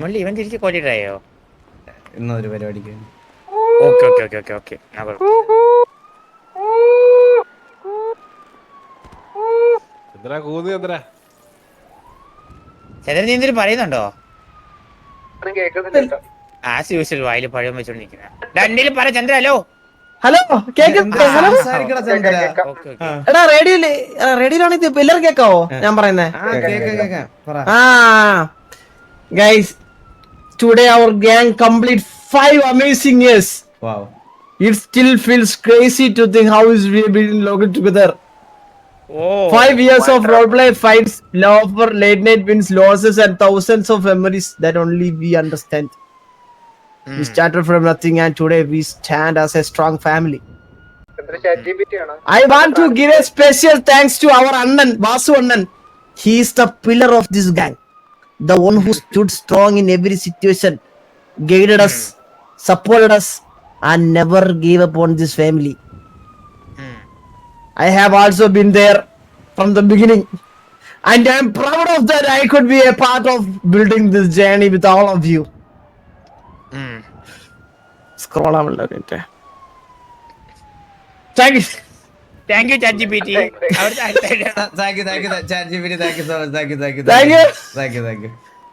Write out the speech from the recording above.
മുള്ളി ഇവൻ തിരിച്ച് കോറ്റിട്ടായോ? ഇന്നൊരു പരിപാടിക്ക് okay okay okay okay okay. Chandran നീ എന്തെങ്കിലും പറയുന്നുണ്ടോ? ആസ് യൂഷ്വൽ വായിൽ പഴം വെച്ചോണ്ടിരിക്കുന്ന രണ്ടിലും പറ ചന്ദ്ര. ഹലോ ഹലോ ഹലോ എടാ റേഡിയോയിലാണ് ഇത് എല്ലാരും കേക്കാവോ ഞാൻ പറയുന്നേ? ആ guys today our gang complete 5 amazing years. Wow. It still feels crazy to think how we have been logged together. 5 years of roleplay fights, laughter, late night wins, losses, and thousands of memories that only we understand. We started from nothing and today we stand as a strong family. I want to give a special thanks to our Annan, Vasu Annan. He is the pillar of this gang. The one who stood strong in every situation, guided us, supported us, and never gave up on this family. I have also been there from the beginning, and I am proud of that. I could be a part of building this journey with all of you. Scroll down a little. Thank you. Thank you ChatGPT. Thank you, ChatGPT. Thank you so much. Thank you. Thank you.